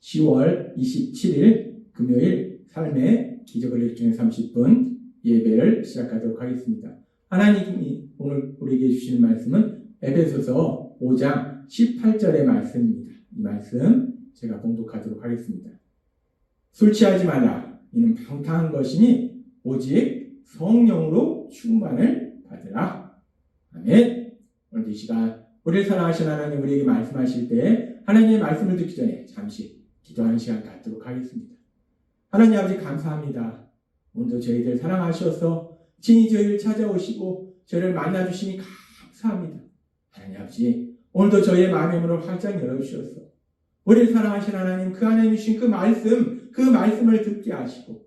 10월 27일 금요일 삶의 기적을 일주일 30분 예배를 시작하도록 하겠습니다. 하나님이 오늘 우리에게 주시는 말씀은 에베소서 5장 18절의 말씀입니다. 이 말씀 제가 봉독하도록 하겠습니다. 술 취하지 말라. 이는 방탕한 것이니 오직 성령으로 충만을 받으라. 아멘. 오늘 이 시간 우리를 사랑하신 하나님 우리에게 말씀하실 때 하나님의 말씀을 듣기 전에 잠시 기도하는 시간 갖도록 하겠습니다. 하나님 아버지 감사합니다. 오늘도 저희들 사랑하셔서 친히 저희를 찾아오시고 저희를 만나주시니 감사합니다. 하나님 아버지 오늘도 저희의 마음의 문을 활짝 열어주셔서 우리를 사랑하신 하나님 그 안에 주신 그 말씀을 듣게 하시고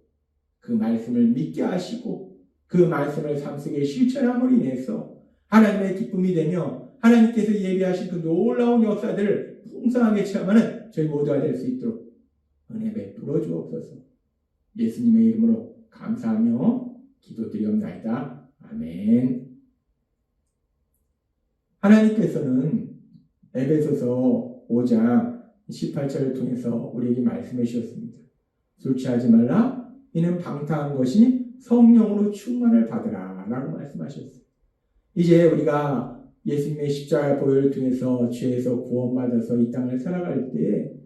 그 말씀을 믿게 하시고 그 말씀을 삶 속에 실천함으로 인해서 하나님의 기쁨이 되며 하나님께서 예비하신 그 놀라운 역사들을 풍성하게 체험하는 저희 모두가 될 수 있도록 은혜 베풀어 주옵소서. 예수님의 이름으로 감사하며 기도드리옵나이다. 아멘. 하나님께서는 에베소서 5장 18절을 통해서 우리에게 말씀해 주셨습니다. 술 취하지 말라. 이는 방탕한 것이 성령으로 충만을 받으라 라고 말씀하셨어요. 이제 우리가 예수님의 십자가 보혈을 통해서 죄에서 구원받아서 이 땅을 살아갈 때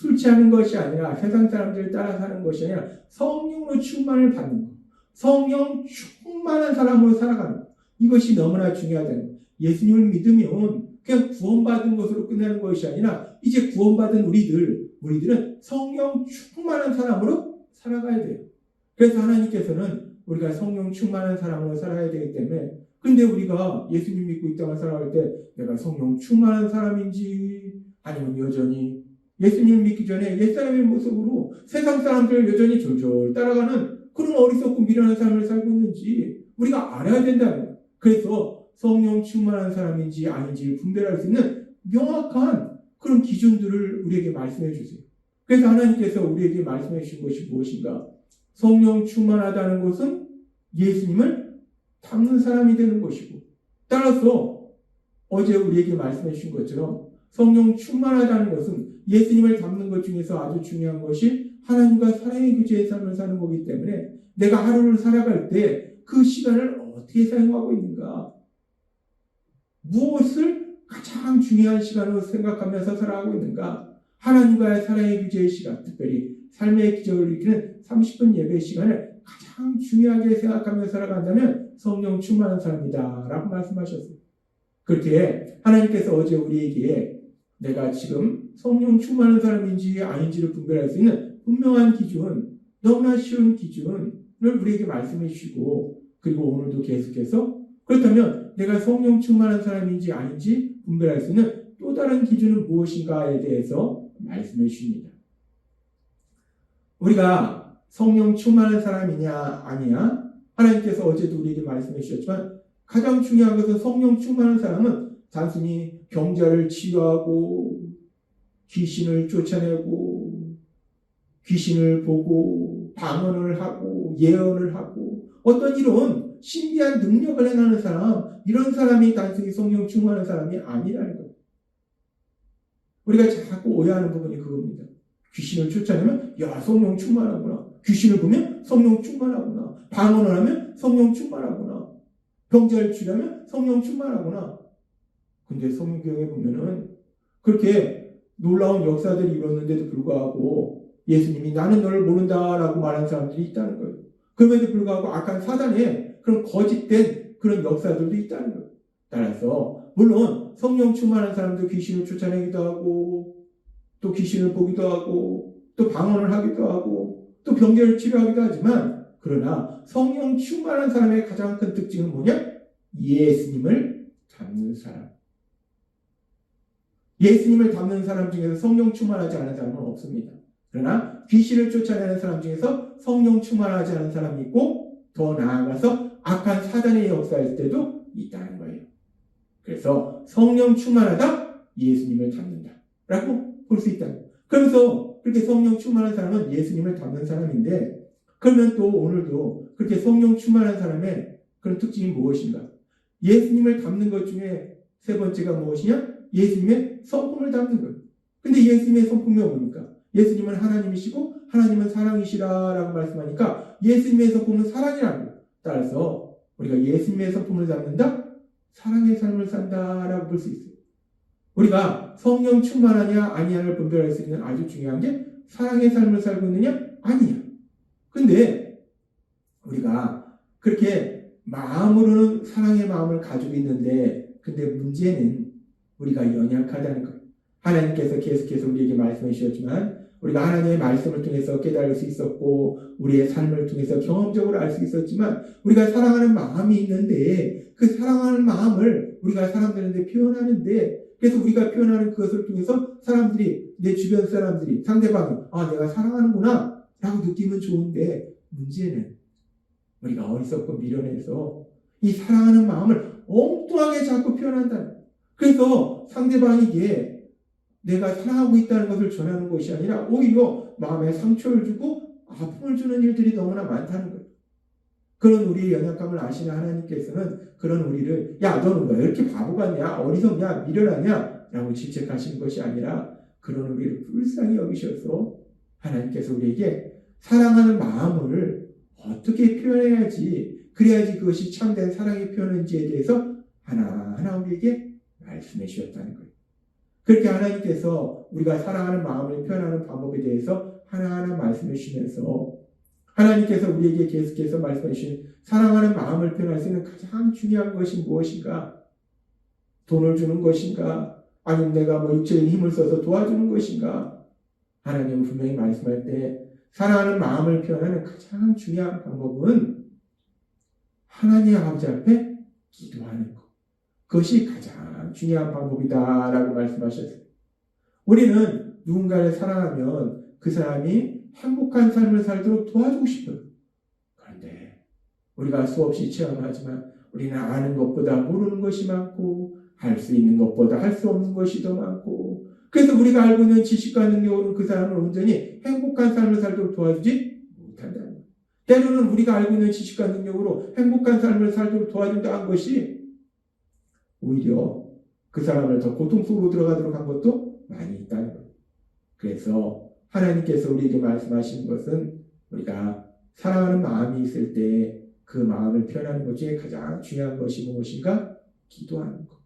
술 취하는 것이 아니라 세상 사람들을 따라 사는 것이 아니라 성령으로 충만을 받는 것, 성령 충만한 사람으로 살아가는 것, 이것이 너무나 중요하다는 것. 예수님을 믿으면 그냥 구원받은 것으로 끝나는 것이 아니라 이제 구원받은 우리들은 성령 충만한 사람으로 살아가야 돼요. 그래서 하나님께서는 우리가 성령 충만한 사람으로 살아야 되기 때문에 근데 우리가 예수님 믿고 이 땅을 살아갈 때 내가 성령 충만한 사람인지 아니면 여전히 예수님을 믿기 전에 옛사람의 모습으로 세상 사람들을 여전히 졸졸 따라가는 그런 어리석고 미련한 삶을 살고 있는지 우리가 알아야 된다는 거예요. 그래서 성령 충만한 사람인지 아닌지를 분별할 수 있는 명확한 그런 기준들을 우리에게 말씀해 주세요. 그래서 하나님께서 우리에게 말씀해 주신 것이 무엇인가? 성령 충만하다는 것은 예수님을 닮는 사람이 되는 것이고 따라서 어제 우리에게 말씀해 주신 것처럼 성령 충만하다는 것은 예수님을 닮는 것 중에서 아주 중요한 것이 하나님과 사랑의 교제의 삶을 사는 거기 때문에 내가 하루를 살아갈 때 그 시간을 어떻게 사용하고 있는가? 무엇을 가장 중요한 시간으로 생각하면서 살아가고 있는가? 하나님과의 사랑의 교제의 시간, 특별히 삶의 기적을 일으키는 30분 예배 시간을 가장 중요하게 생각하면서 살아간다면 성령 충만한 사람이다 라고 말씀하셨어요. 그렇게 하나님께서 어제 우리에게 내가 지금 성령 충만한 사람인지 아닌지를 분별할 수 있는 분명한 기준, 너무나 쉬운 기준을 우리에게 말씀해 주시고 그리고 오늘도 계속해서 그렇다면 내가 성령 충만한 사람인지 아닌지 분별할 수 있는 또 다른 기준은 무엇인가에 대해서 말씀해 주십니다. 우리가 성령 충만한 사람이냐 아니냐 하나님께서 어제도 우리에게 말씀해 주셨지만 가장 중요한 것은 성령 충만한 사람은 단순히 병자를 치유하고 귀신을 쫓아내고 귀신을 보고 방언을 하고 예언을 하고 어떤 이런 신비한 능력을 행하는 사람 이런 사람이 단순히 성령 충만한 사람이 아니라는 거예요. 우리가 자꾸 오해하는 부분이 그겁니다. 귀신을 쫓아내면 야 성령 충만하구나. 귀신을 보면 성령 충만하구나. 방언을 하면 성령 충만하구나. 병자를 치료하면 성령 충만하구나. 근데 성경에 보면은 그렇게 놀라운 역사들이 이뤘는데도 불구하고 예수님이 나는 너를 모른다라고 말하는 사람들이 있다는 거예요. 그럼에도 불구하고 악한 사단의 그런 거짓된 그런 역사들도 있다는 거예요. 따라서 물론 성령 충만한 사람도 귀신을 쫓아내기도 하고 또 귀신을 보기도 하고 또 방언을 하기도 하고 또 병자를 치료하기도 하지만 그러나 성령 충만한 사람의 가장 큰 특징은 뭐냐? 예수님을 닮는 사람. 예수님을 닮는 사람 중에서 성령 충만하지 않은 사람은 없습니다. 그러나 귀신을 쫓아내는 사람 중에서 성령 충만하지 않은 사람이 있고 더 나아가서 악한 사단의 역사일 때도 있다는 거예요. 그래서 성령 충만하다 예수님을 닮는다 라고 볼 수 있다. 그래서 그렇게 성령 충만한 사람은 예수님을 닮는 사람인데 그러면 또 오늘도 그렇게 성령 충만한 사람의 그런 특징이 무엇인가? 예수님을 닮는 것 중에 세 번째가 무엇이냐? 예수님의 성품을 닮는 거예요. 근데 예수님의 성품이 뭡니까? 예수님은 하나님이시고 하나님은 사랑이시라라고 말씀하니까 예수님의 성품은 사랑이라고. 따라서 우리가 예수님의 성품을 담는다? 사랑의 삶을 산다라고 볼 수 있어요. 우리가 성령 충만하냐 아니냐를 분별할 수 있는 아주 중요한 게 사랑의 삶을 살고 있느냐 아니냐. 근데 우리가 그렇게 마음으로는 사랑의 마음을 가지고 있는데 근데 문제는 우리가 연약하다는 거예요. 하나님께서 계속해서 우리에게 말씀해 주셨지만 우리가 하나님의 말씀을 통해서 깨달을 수 있었고 우리의 삶을 통해서 경험적으로 알 수 있었지만 우리가 사랑하는 마음이 있는데 그 사랑하는 마음을 우리가 사람들한테 표현하는데 그래서 우리가 표현하는 그것을 통해서 사람들이 내 주변 사람들이 상대방이 내가 사랑하는구나 라고 느끼면 좋은데 문제는 우리가 어리석고 미련해서 이 사랑하는 마음을 엉뚱하게 자꾸 표현한다. 그래서 상대방에게 내가 사랑하고 있다는 것을 전하는 것이 아니라 오히려 마음에 상처를 주고 아픔을 주는 일들이 너무나 많다는 거예요. 그런 우리의 연약감을 아시는 하나님께서는 그런 우리를 너는 왜 이렇게 바보 같냐 어리석냐 미련하냐 라고 질책하시는 것이 아니라 그런 우리를 불쌍히 여기셔서 하나님께서 우리에게 사랑하는 마음을 어떻게 표현해야지 그래야지 그것이 참된 사랑의 표현인지에 대해서 하나하나 우리에게 말씀해 주셨다는 거예요. 그렇게 하나님께서 우리가 사랑하는 마음을 표현하는 방법에 대해서 하나하나 말씀해 주시면서 하나님께서 우리에게 계속해서 말씀해 주신 사랑하는 마음을 표현할 수 있는 가장 중요한 것이 무엇인가? 돈을 주는 것인가? 아니면 내가 육체적인 힘을 써서 도와주는 것인가? 하나님은 분명히 말씀할 때 사랑하는 마음을 표현하는 가장 중요한 방법은 하나님 아버지 앞에 기도하는 것. 그것이 가장 중요한 방법이다라고 말씀하셨어요. 우리는 누군가를 사랑하면 그 사람이 행복한 삶을 살도록 도와주고 싶어요. 그런데 우리가 수없이 체험하지만 우리는 아는 것보다 모르는 것이 많고 할 수 있는 것보다 할 수 없는 것이 더 많고 그래서 우리가 알고 있는 지식과 능력으로는 그 사람을 온전히 행복한 삶을 살도록 도와주지 못한다는 거예요. 때로는 우리가 알고 있는 지식과 능력으로 행복한 삶을 살도록 도와준다는 것이 오히려 그 사람을 더 고통 속으로 들어가도록 한 것도 많이 있다는 거예요. 그래서 하나님께서 우리에게 말씀하시는 것은 우리가 사랑하는 마음이 있을 때 그 마음을 표현하는 것 중에 가장 중요한 것이 무엇인가? 기도하는 것.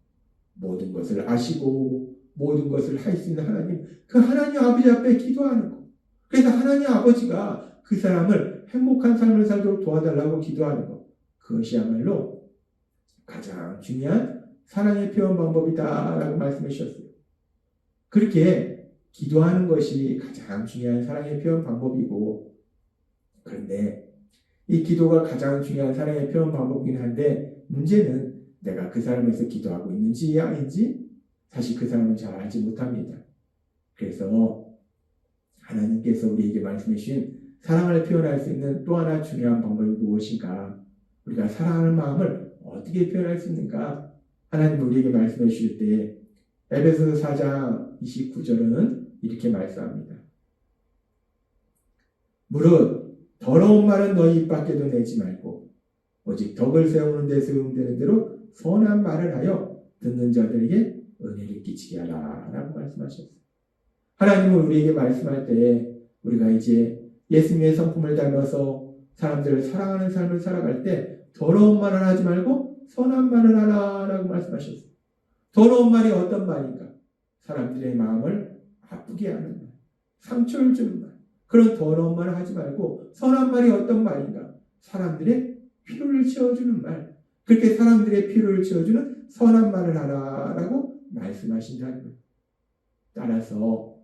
모든 것을 아시고 모든 것을 할 수 있는 하나님, 그 하나님 아버지 앞에 기도하는 것. 그래서 하나님 아버지가 그 사람을 행복한 삶을 살도록 도와달라고 기도하는 것. 그것이야말로 가장 중요한 사랑의 표현 방법이다라고 말씀해 주셨어요. 그렇게 기도하는 것이 가장 중요한 사랑의 표현 방법이고 그런데 이 기도가 가장 중요한 사랑의 표현 방법이긴 한데 문제는 내가 그 사람에서 기도하고 있는지 아닌지 사실 그 사람은 잘 알지 못합니다. 그래서 하나님께서 우리에게 말씀해 주신 사랑을 표현할 수 있는 또 하나 중요한 방법이 무엇인가? 우리가 사랑하는 마음을 어떻게 표현할 수 있는가? 하나님 우리에게 말씀해 주실 때 에베소서 4장 29절은 이렇게 말씀합니다. 무릇 더러운 말은 너희 입 밖에도 내지 말고 오직 덕을 세우는 데 세움되는 대로 선한 말을 하여 듣는 자들에게 은혜를 끼치게 하라 라고 말씀하셨어요. 하나님은 우리에게 말씀할 때 우리가 이제 예수님의 성품을 닮아서 사람들을 사랑하는 삶을 살아갈 때 더러운 말을 하지 말고 선한 말을 하라 라고 말씀하셨어요. 더러운 말이 어떤 말인가? 사람들의 마음을 아프게 하는 말, 상처를 주는 말. 그런 더러운 말을 하지 말고 선한 말이 어떤 말인가? 사람들의 필요를 채워주는 말. 그렇게 사람들의 필요를 채워주는 선한 말을 하라라고 말씀하신다는 거예요. 따라서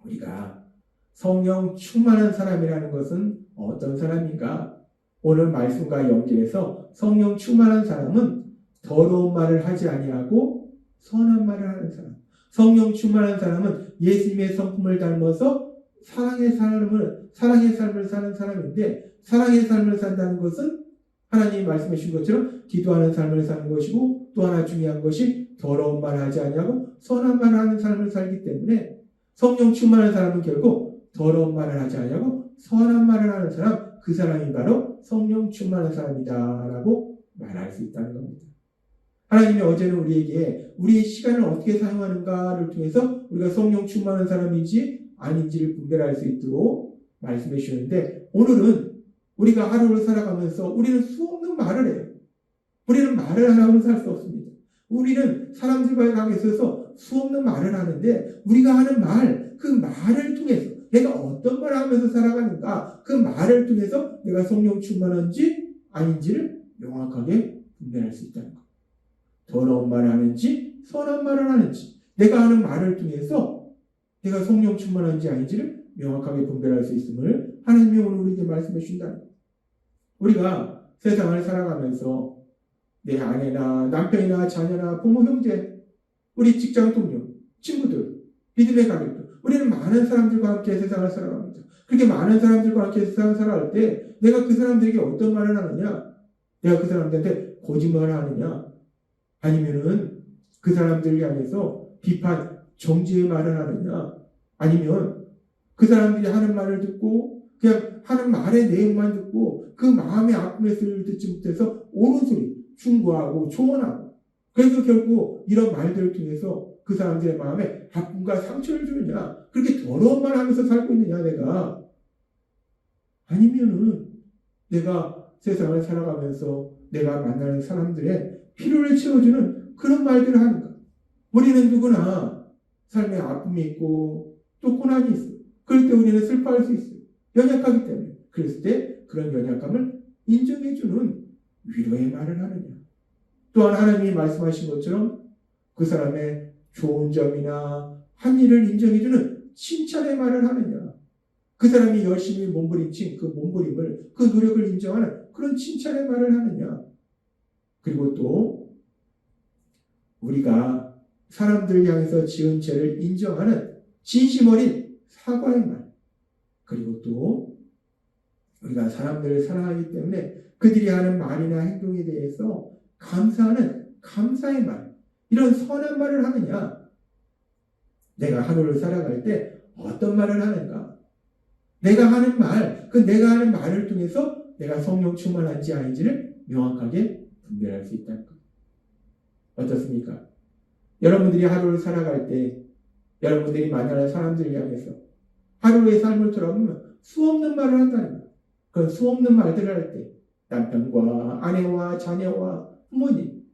우리가 성령 충만한 사람이라는 것은 어떤 사람인가? 오늘 말씀과 연결해서 성령 충만한 사람은 더러운 말을 하지 아니하고 선한 말을 하는 사람. 성령 충만한 사람은 예수님의 성품을 닮아서 사랑의 삶을 사는 사람인데 사랑의 삶을 산다는 것은 하나님이 말씀해 주신 것처럼 기도하는 삶을 사는 것이고 또 하나 중요한 것이 더러운 말을 하지 아니하고 선한 말을 하는 삶을 살기 때문에 성령 충만한 사람은 결국 더러운 말을 하지 아니하고 선한 말을 하는 사람 그 사람이 바로 성령 충만한 사람이다라고 말할 수 있다는 겁니다. 하나님이 어제는 우리에게 우리의 시간을 어떻게 사용하는가를 통해서 우리가 성령 충만한 사람인지 아닌지를 분별할 수 있도록 말씀해 주셨는데, 오늘은 우리가 하루를 살아가면서 우리는 수없는 말을 해요. 우리는 말을 안 하고는 살 수 없습니다. 우리는 사람들과의 관계에 있어서 수없는 말을 하는데, 우리가 하는 말, 그 말을 통해서 내가 어떤 말을 하면서 살아가는가, 그 말을 통해서 내가 성령 충만한지 아닌지를 명확하게 분별할 수 있다는 것. 더러운 말을 하는지 선한 말을 하는지, 내가 하는 말을 통해서 내가 성령 충만한지 아닌지를 명확하게 분별할 수 있음을 하나님이 오늘 우리에게 말씀해 주신다는 것. 우리가 세상을 살아가면서 내 아내나 남편이나 자녀나 부모, 형제, 우리 직장 동료, 친구들, 믿음의 가족들, 우리는 많은 사람들과 함께 세상을 살아갑니다. 그렇게 많은 사람들과 함께 세상을 살아갈 때 내가 그 사람들에게 어떤 말을 하느냐, 내가 그 사람들한테 거짓말을 하느냐, 아니면은 그 사람들을 향해서 비판, 정죄의 말을 하느냐, 아니면 그 사람들이 하는 말을 듣고 그냥 하는 말의 내용만 듣고 그 마음의 아픔의 소리를 듣지 못해서 옳은 소리, 충고하고 조언하고, 그래서 결국 이런 말들을 통해서 그 사람들의 마음에 아픔과 상처를 주느냐, 그렇게 더러운 말 하면서 살고 있느냐 내가, 아니면은 내가 세상을 살아가면서 내가 만나는 사람들의 필요를 채워주는 그런 말들을 하는가. 우리는 누구나 삶에 아픔이 있고 또 고난이 있어요. 그럴 때 우리는 슬퍼할 수 있어요. 연약하기 때문에. 그랬을 때 그런 연약감을 인정해주는 위로의 말을 하느냐, 또한 하나님이 말씀하신 것처럼 그 사람의 좋은 점이나 한 일을 인정해주는 칭찬의 말을 하느냐, 그 사람이 열심히 몸부림친 그 몸부림을, 그 노력을 인정하는 그런 칭찬의 말을 하느냐, 그리고 또 우리가 사람들을 향해서 지은 죄를 인정하는 진심 어린 사과의 말, 그리고 또 우리가 사람들을 사랑하기 때문에 그들이 하는 말이나 행동에 대해서 감사하는 감사의 말, 이런 선한 말을 하느냐, 내가 하루를 살아갈 때 어떤 말을 하는가, 내가 하는 말, 그 내가 하는 말을 통해서 내가 성령 충만한지 아닌지를 명확하게 분별할 수 있다는 것. 어떻습니까? 여러분들이 하루를 살아갈 때 여러분들이 만나는 사람들을 향해서 하루의 삶을 돌아보면 수없는 말을 한다는 것. 그 수없는 말들을 할 때 남편과 아내와 자녀와 부모님,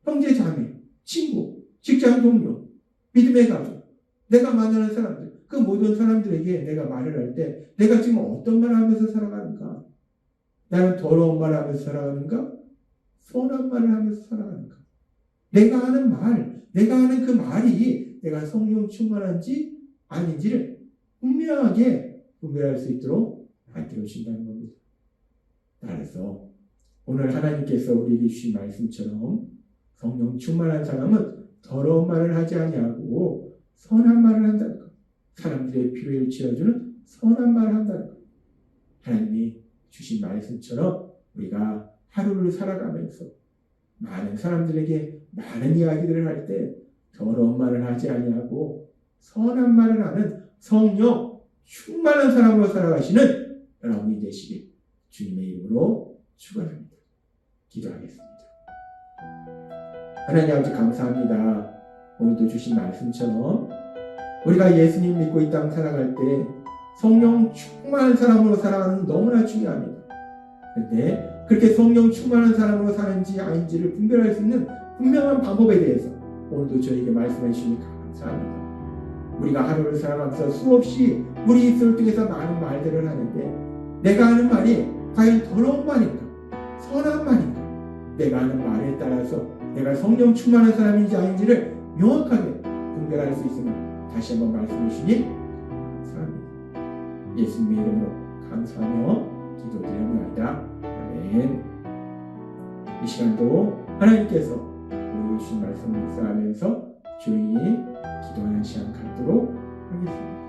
형제 자매, 친구, 직장 동료, 믿음의 가족, 내가 만나는 사람들, 그 모든 사람들에게 내가 말을 할 때 내가 지금 어떤 말을 하면서 살아가는가? 나는 더러운 말을 하면서 살아가는가? 선한 말을 하면서 살아가는가? 내가 하는 말, 내가 하는 그 말이 내가 성령 충만한지 아닌지를 분명하게 분별할 수 있도록 만들어 주신다는 겁니다. 따라서 오늘 하나님께서 우리에게 주신 말씀처럼 성령 충만한 사람은 더러운 말을 하지 아니하고 선한 말을 한다는 것. 사람들의 필요를 채워주는 선한 말을 한다는 것. 하나님이 주신 말씀처럼 우리가 하루를 살아가면서 많은 사람들에게 많은 이야기들을 할 때 더러운 말을 하지 아니하고 선한 말을 하는 성령 충만한 사람으로 살아가시는 여러분이 되시길 주님의 이름으로 축원합니다. 기도하겠습니다. 하나님 아버지 감사합니다. 오늘도 주신 말씀처럼 우리가 예수님 믿고 이 땅 살아갈 때 성령 충만한 사람으로 살아가는 너무나 중요합니다. 그런데 그렇게 성령 충만한 사람으로 사는지 아닌지를 분별할 수 있는 분명한 방법에 대해서 오늘도 저에게 말씀해 주시니 감사합니다. 우리가 하루를 살아가면서 수없이 우리 입술을 통해서 많은 말들을 하는데 내가 하는 말이 과연 더러운 말인가, 선한 말인가, 내가 하는 말에 따라서 내가 성령 충만한 사람인지 아닌지를 명확하게 분별할 수 있음을 다시 한번 말씀해 주시니 감사합니다. 예수님의 이름으로 감사하며 기도드립니다. 아멘. 이 시간도 하나님께서 우리 주신 말씀 묵상하면서 조용히 기도하는 시간 갖도록 하겠습니다.